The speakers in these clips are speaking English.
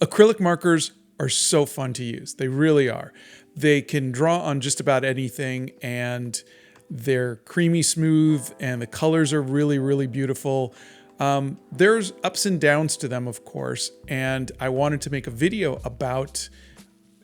Acrylic markers are so fun to use. They really are. They can draw on just about anything, and they're creamy smooth, and the colors are really, really beautiful. There's ups and downs to them, of course, and I wanted to make a video about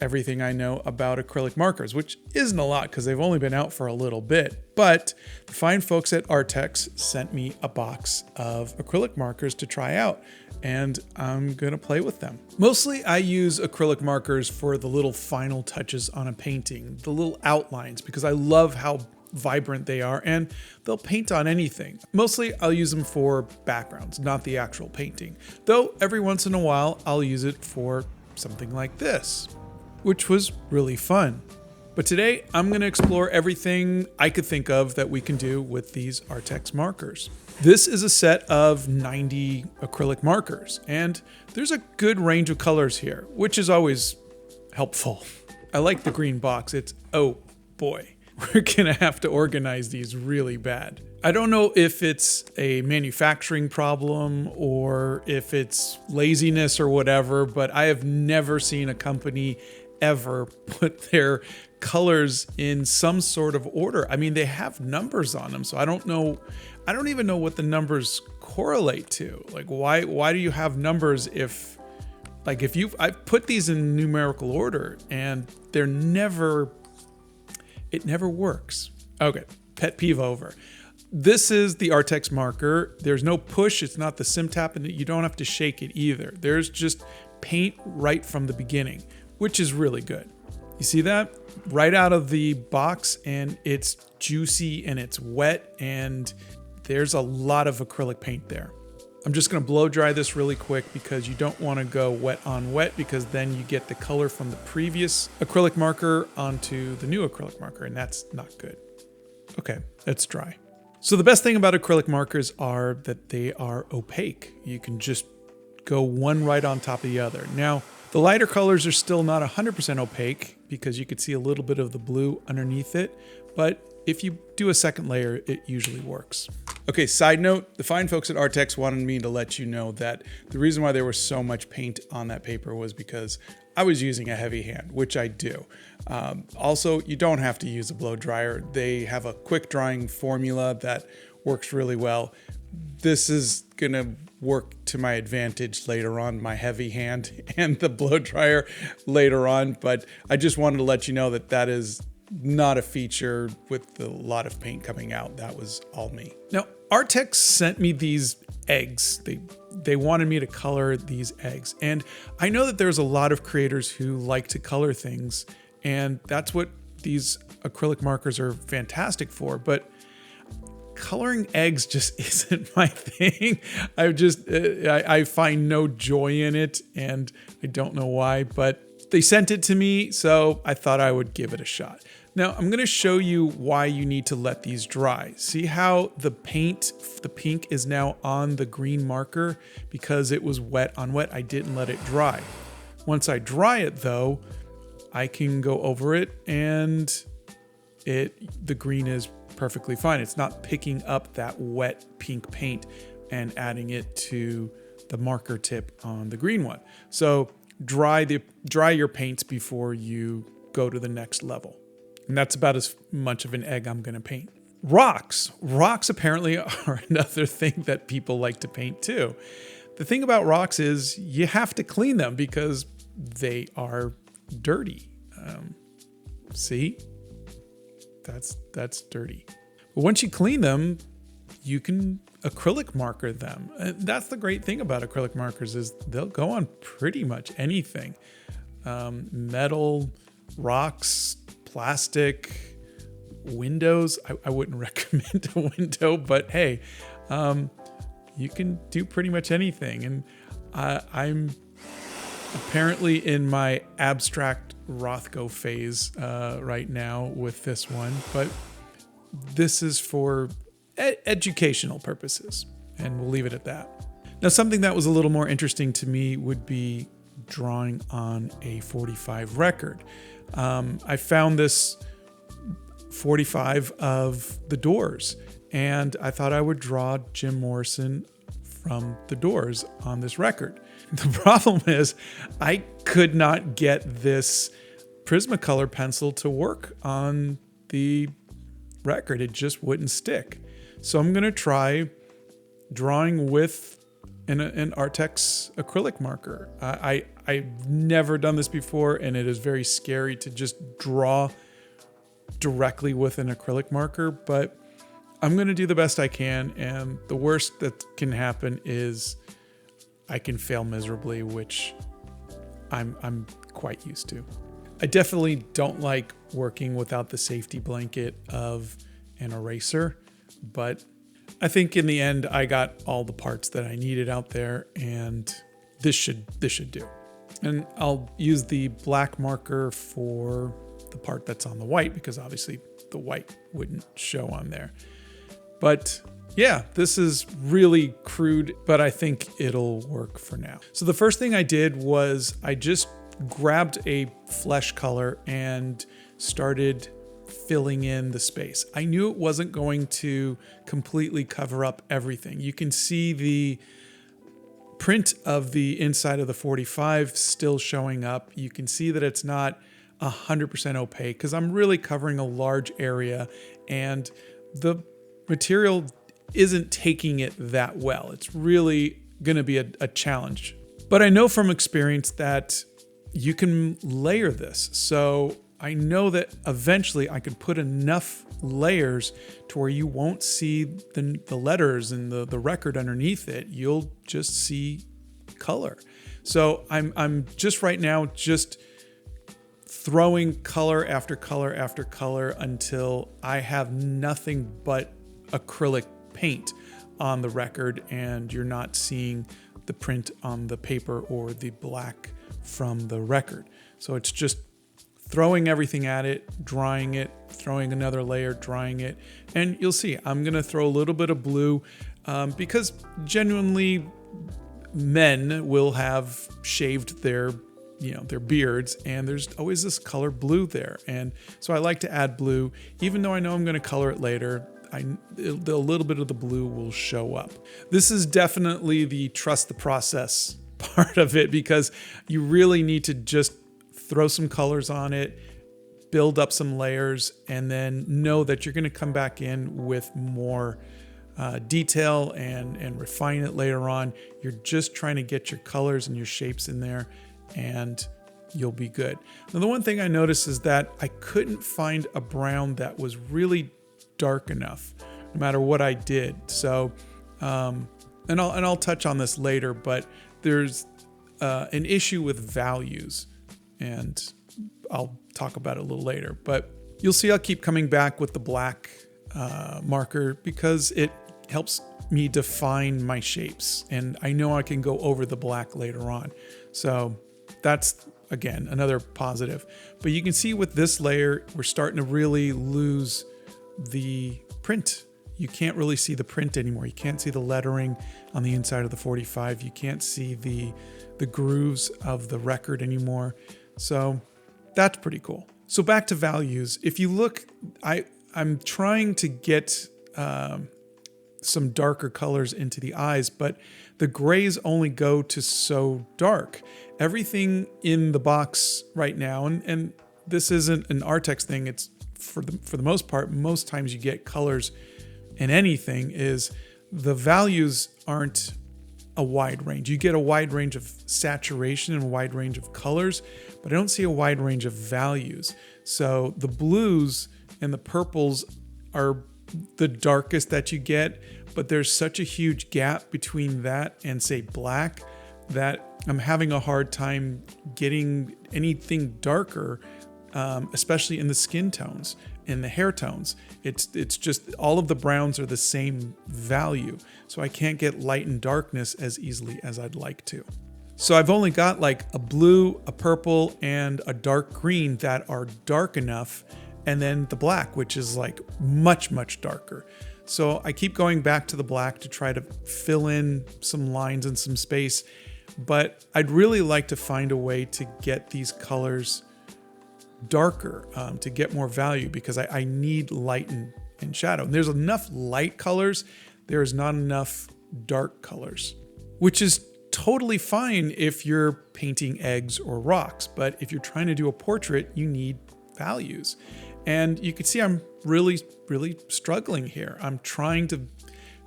everything I know about acrylic markers, which isn't a lot because they've only been out for a little bit. But the fine folks at Arrtx sent me a box of acrylic markers to try out, and I'm gonna play with them. Mostly I use acrylic markers for the little final touches on a painting, the little outlines, because I love how vibrant they are, and they'll paint on anything. Mostly I'll use them for backgrounds, not the actual painting. Though every once in a while I'll use it for something like this, which was really fun. But today I'm gonna explore everything I could think of that we can do with these Arrtx markers. This is a set of 90 acrylic markers, and there's a good range of colors here, which is always helpful. I like the green box. Oh boy. We're gonna have to organize these really bad. I don't know if it's a manufacturing problem or if it's laziness or whatever, but I have never seen a company ever put their colors in some sort of order. I mean, they have numbers on them, so I don't even know what the numbers correlate to. Like, why do you have numbers if I've put these in numerical order and it never works. Okay, pet peeve over. This is the Arrtx marker. There's no push, it's not the sim tap, and you don't have to shake it either. There's just paint right from the beginning, which is really good. You see that? Right out of the box, and it's juicy and it's wet, and there's a lot of acrylic paint there. I'm just gonna blow dry this really quick because you don't wanna go wet on wet, because then you get the color from the previous acrylic marker onto the new acrylic marker, and that's not good. Okay, it's dry. So the best thing about acrylic markers are that they are opaque. You can just go one right on top of the other. Now, the lighter colors are still not 100% opaque because you could see a little bit of the blue underneath it, but if you do a second layer, it usually works. Okay, side note, the fine folks at Arrtx wanted me to let you know that the reason why there was so much paint on that paper was because I was using a heavy hand, which I do. Also, you don't have to use a blow dryer. They have a quick drying formula that works really well. This is gonna work to my advantage later on, my heavy hand and the blow dryer later on, but I just wanted to let you know that that is not a feature with a lot of paint coming out. That was all me. Now, Arrtx sent me these eggs. They wanted me to color these eggs. And I know that there's a lot of creators who like to color things, and that's what these acrylic markers are fantastic for, but coloring eggs just isn't my thing. I find no joy in it, and I don't know why, but they sent it to me, so I thought I would give it a shot. Now, I'm gonna show you why you need to let these dry. See how the paint, the pink is now on the green marker because it was wet on wet. I didn't let it dry. Once I dry it though, I can go over it and the green is perfectly fine. It's not picking up that wet pink paint and adding it to the marker tip on the green one. So dry your paints before you go to the next level. And that's about as much of an egg I'm gonna paint. Rocks. Rocks apparently are another thing that people like to paint too. The thing about rocks is you have to clean them because they are dirty. See? That's dirty. But once you clean them, you can acrylic marker them. And that's the great thing about acrylic markers is they'll go on pretty much anything. Metal, rocks, plastic, windows. I wouldn't recommend a window, but hey, you can do pretty much anything. And I'm apparently in my abstract Rothko phase right now with this one, but this is for educational purposes, and we'll leave it at that. Now, something that was a little more interesting to me would be drawing on a 45 record. I found this 45 of The Doors, and I thought I would draw Jim Morrison from The Doors on this record. The problem is I could not get this Prismacolor pencil to work on the record. It just wouldn't stick. So I'm going to try drawing with an Arrtx acrylic marker. I've never done this before, and it is very scary to just draw directly with an acrylic marker, but I'm going to do the best I can, and the worst that can happen is I can fail miserably, which I'm quite used to. I definitely don't like working without the safety blanket of an eraser, but I think in the end I got all the parts that I needed out there, and this should do. And I'll use the black marker for the part that's on the white, because obviously the white wouldn't show on there. But yeah, this is really crude, but I think it'll work for now. So the first thing I did was I just grabbed a flesh color and started filling in the space. I knew it wasn't going to completely cover up everything. You can see the print of the inside of the 45 still showing up. You can see that it's not 100% opaque because I'm really covering a large area, and the material isn't taking it that well. It's really going to be a challenge. But I know from experience that you can layer this. So I know that eventually I could put enough layers to where you won't see the letters and the record underneath it. You'll just see color. So I'm just right now just throwing color after color after color until I have nothing but acrylic paint on the record, and you're not seeing the print on the paper or the black from the record. So it's just throwing everything at it, drying it, throwing another layer, drying it. And you'll see, I'm gonna throw a little bit of blue because genuinely men will have shaved their beards, and there's always this color blue there. And so I like to add blue, even though I know I'm gonna color it later. A little bit of the blue will show up. This is definitely the trust the process part of it, because you really need to just throw some colors on it, build up some layers, and then know that you're going to come back in with more detail and refine it later on. You're just trying to get your colors and your shapes in there, and you'll be good. Now, the one thing I noticed is that I couldn't find a brown that was really dark enough, no matter what I did. So, and I'll touch on this later, but there's an issue with values, and I'll talk about it a little later. But you'll see I'll keep coming back with the black marker because it helps me define my shapes, and I know I can go over the black later on. So that's, again, another positive. But you can see with this layer, we're starting to really lose the print. You can't really see the print anymore. You can't see the lettering on the inside of the 45. You can't see the grooves of the record anymore. So that's pretty cool. So back to values. If you look, I'm trying to get some darker colors into the eyes, but the grays only go to so dark. Everything in the box right now, and this isn't an Arrtx thing, it's for the most part, most times you get colors in anything, is the values aren't a wide range. You get a wide range of saturation and a wide range of colors, but I don't see a wide range of values. So the blues and the purples are the darkest that you get, but there's such a huge gap between that and, say, black, that I'm having a hard time getting anything darker, especially in the skin tones, in the hair tones. It's just all of the browns are the same value, so I can't get light and darkness as easily as I'd like to. So I've only got like a blue, a purple, and a dark green that are dark enough, and then the black, which is like much, much darker. So I keep going back to the black to try to fill in some lines and some space, but I'd really like to find a way to get these colors darker, to get more value, because I need light and shadow. And there's enough light colors, there is not enough dark colors, which is totally fine if you're painting eggs or rocks, but if you're trying to do a portrait, you need values. And you can see I'm really struggling here. I'm trying to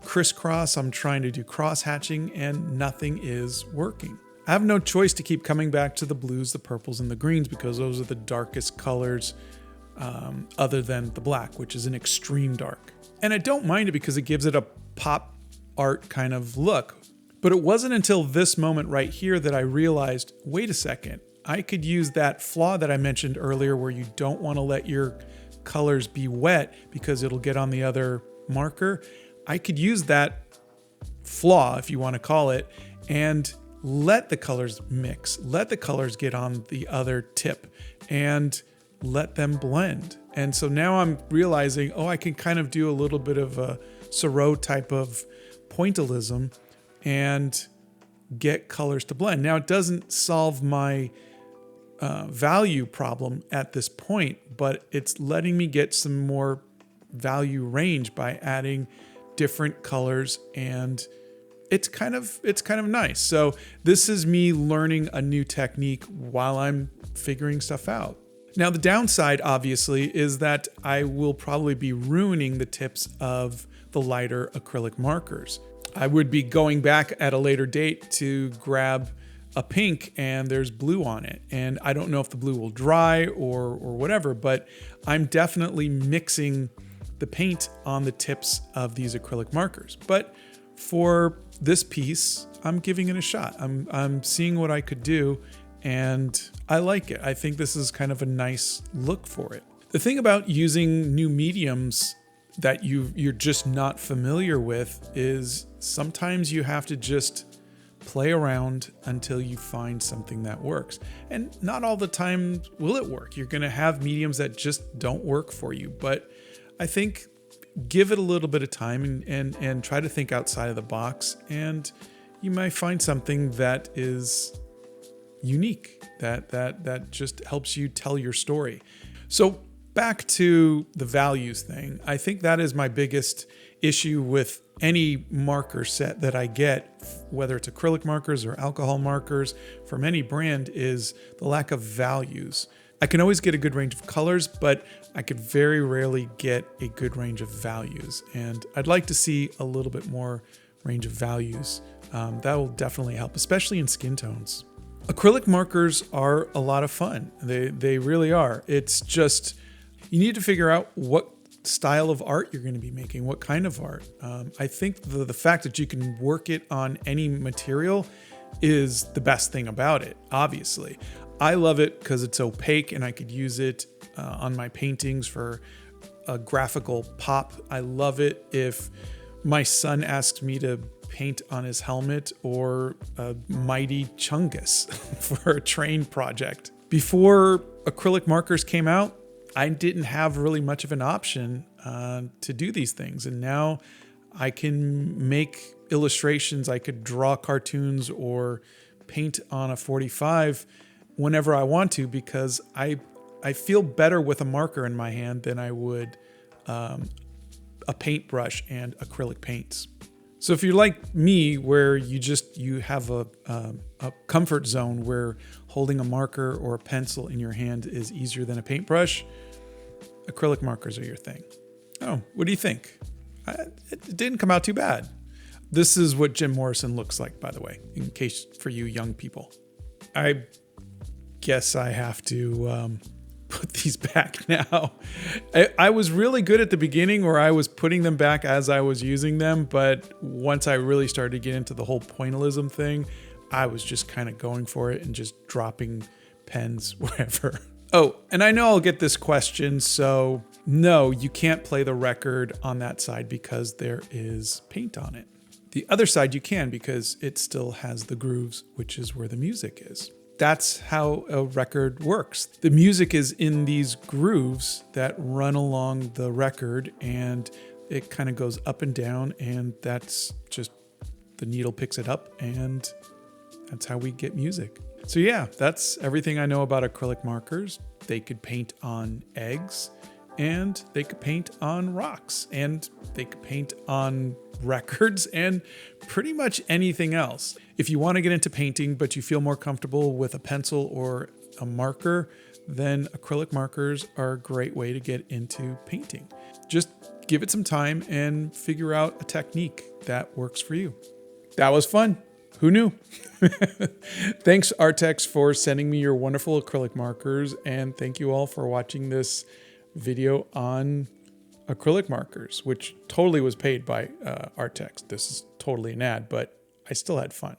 crisscross, I'm trying to do cross hatching, and nothing is working. I have no choice to keep coming back to the blues, the purples, and the greens because those are the darkest colors other than the black, which is an extreme dark. And I don't mind it because it gives it a pop art kind of look. But it wasn't until this moment right here that I realized, wait a second, I could use that flaw that I mentioned earlier where you don't want to let your colors be wet because it'll get on the other marker. I could use that flaw, if you want to call it, and let the colors mix, let the colors get on the other tip and let them blend. And so now I'm realizing, oh, I can kind of do a little bit of a Seurat type of pointillism and get colors to blend. Now it doesn't solve my value problem at this point, but it's letting me get some more value range by adding different colors, and it's kind of nice. So this is me learning a new technique while I'm figuring stuff out. Now the downside obviously is that I will probably be ruining the tips of the lighter acrylic markers. I would be going back at a later date to grab a pink and there's blue on it. And I don't know if the blue will dry or whatever, but I'm definitely mixing the paint on the tips of these acrylic markers. But for this piece, I'm giving it a shot. I'm seeing what I could do, and I like it. I think this is kind of a nice look for it. The thing about using new mediums that you're just not familiar with is sometimes you have to just play around until you find something that works. And not all the time will it work. You're going to have mediums that just don't work for you. But I think give it a little bit of time and try to think outside of the box, and you might find something that is unique, that just helps you tell your story. So back to the values thing. I think that is my biggest issue with any marker set that I get, whether it's acrylic markers or alcohol markers from any brand, is the lack of values. I can always get a good range of colors, but I could very rarely get a good range of values. And I'd like to see a little bit more range of values. That will definitely help, especially in skin tones. Acrylic markers are a lot of fun. They really are. It's just, you need to figure out what style of art you're going to be making, what kind of art. I think the fact that you can work it on any material is the best thing about it, obviously. I love it because it's opaque and I could use it on my paintings for a graphical pop. I love it if my son asks me to paint on his helmet or a mighty Chungus for a train project. Before acrylic markers came out, I didn't have really much of an option to do these things. And now I can make illustrations, I could draw cartoons or paint on a 45 whenever I want to, because I feel better with a marker in my hand than I would a paintbrush and acrylic paints. So if you're like me, where you have a comfort zone where holding a marker or a pencil in your hand is easier than a paintbrush, acrylic markers are your thing. Oh, what do you think? It didn't come out too bad. This is what Jim Morrison looks like, by the way, in case for you young people. I guess I have to put these back now. I was really good at the beginning where I was putting them back as I was using them, but once I really started to get into the whole pointillism thing, I was just kind of going for it and just dropping pens wherever. Oh, and I know I'll get this question, so no, you can't play the record on that side because there is paint on it. The other side you can because it still has the grooves, which is where the music is. That's how a record works. The music is in these grooves that run along the record, and it kind of goes up and down, and that's just, the needle picks it up, and that's how we get music. So yeah, that's everything I know about acrylic markers. They could paint on eggs, and they could paint on rocks, and they could paint on records, and pretty much anything else. If you want to get into painting, but you feel more comfortable with a pencil or a marker, then acrylic markers are a great way to get into painting. Just give it some time and figure out a technique that works for you. That was fun. Who knew? Thanks, Arrtx, for sending me your wonderful acrylic markers, and thank you all for watching this video on acrylic markers, which totally was paid by Arrtx. This is totally an ad, but I still had fun.